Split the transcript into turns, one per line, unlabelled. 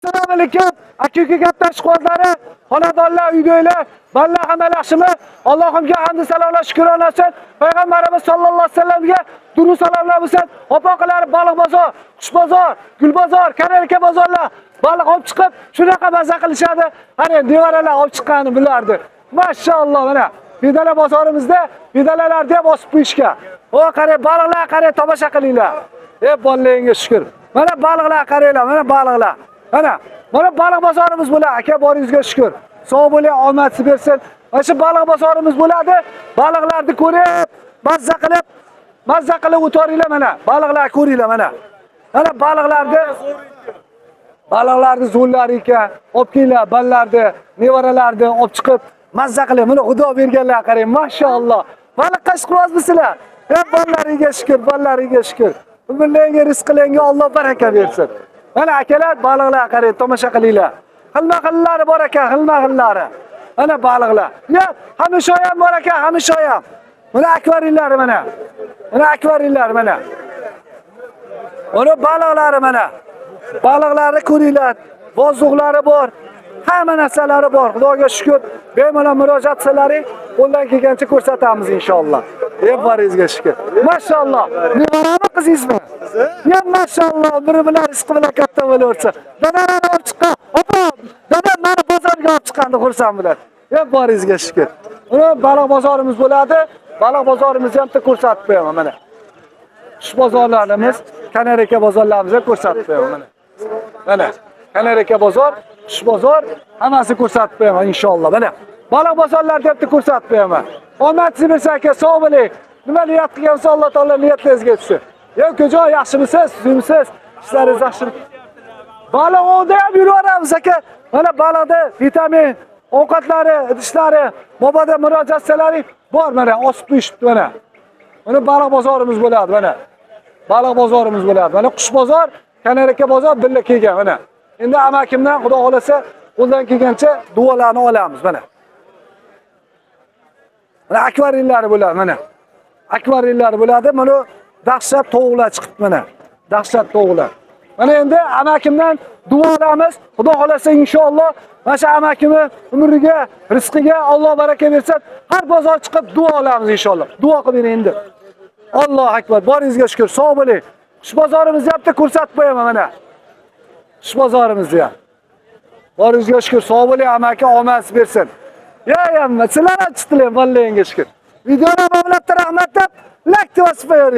Assalomu alaykum. Aka-uka gaplashib qoldilar. Xonadonlar, uydagilar, ballar hamma yaxshimi? Allohimga hamd salomlar shukron olsin. Payg'ambarimiz sollallohu alayhi vasallamga durud salomlar bo'lsin. Opoqalar baliq bozor, qush bozor, gul bozor, karaka bozorlar baliq olib chiqib, shunaqa maza qilishadi. Qani nevaralar olib chiqqanini bilardi. Mashalloh mana Bedalar bozorimizda bedalarni ham osib qo'yishga. O qara baliqlar, qara tomosha qilinglar. Bolalaringga shukr. Mana baliqlar qaranglar, mana baliqlar. Mana baliq bozorimiz bo'ladi. Aka boringizga shukr. Sog' bo'ling, omadsiz bersin. Mana shu baliq bozorimiz bo'ladi. Baliqlarni ko'rib, mazza qilib o'tiringlar mana. Baliqlar ko'ringlar mana. Mana baliqlarni zo'rlar ekan. Olib kelinglar, ballarni, nevaralarni olib chiqib mazza qilib. Mana Xudo berganlar qarang, mashalloh. Baliq qashqirozmisizlar? Ballariga shukr, ballariga shukr. Umrlarga, rizqlarga Alloh baraka bersin. Mana akalar baliqlar qarang, tomosha qilinglar. Xilma-xillari bor ekan, xilma-xillari. Mana baliqlar. Ya, hamisha ham bor ekan, hamisha ham. Mana akvariylar mana. Mana akvariylar mana. Mana baliqlari mana. Baliqlarni ko'ringlar. Vozuqlari bor. Hamma narsalari bor. Xudoga shukr. Bemalol murojaat qilsalaring, qo'ldan kelgancha ko'rsatamiz inshaalloh. Baringizga shukr. Mashalloh. Nevarami qizingizmi? Ya mashalloh, biri bilan rizqi bilan katta bo'laversin. Dadani olib chiqqan. Opa, dadam meni bozorga olib chiqqandi xursand bilan. Baringizga shukr. Uni baliq bozorimiz bo'ladi. Baliq bozorimizni ham ko'rsatib qo'yaman mana. Shu bozorlarimiz, Kanaraka bozorlarimizni ko'rsatib qo'yaman mana. Mana Kanaraka bozor, shu bozor hammasi ko'rsatib qo'yaman inshaalloh. Mana baliq bozorlarni ham ko'rsatib qo'yaman. Omadsiz bersa aka, sog' bo'ling. Nima niyat qilgansa Alloh taolo niyatlaringizga yetsin. Ko'jo yaxshimisiz? Suyimsiz? Ishlaringiz yaxshimi? Baliq ovda ham yuraveramiz aka. Mana baliqda vitamin, ovqatlari, idishlari, mobodo murojaat qilsalaring bor mana, osib qo'yishibdi mana. Mana baliq bozorimiz bo'ladi mana. Baliq bozorimiz bo'ladi. Mana qush bozor, Kanaraka bozor birga kelgan mana. Endi amakimdan Xudo xolasa qo'ldan kelgancha duolarni olamiz mana. Mana akvariylar bo'ladi mana. Akvariylar bo'ladi. Mana dahshat tovuqlar chiqibdi mana. Dahshat tovuqlar. Mana endi amakimdan duo olamiz. Xudo xolasa inshaalloh mana shu amakimni umriga, rizqiga Alloh baraka bersin. Har bozor chiqib duo olamiz inshaalloh. Duo qilib bering endi. Alloh akbar. Boringizga shukr. Sog' bo'ling. Shu bozorimizni ham ko'rsatib qo'yaman mana. Shu bozorimizni ham. Boringizga shukr. Sog' bo'ling, amaki omadsiz bersin. Sizlar ham chiqdilar, vallahiga shukr. Videoni bog'lab rahmat deb like bosib qo'ying.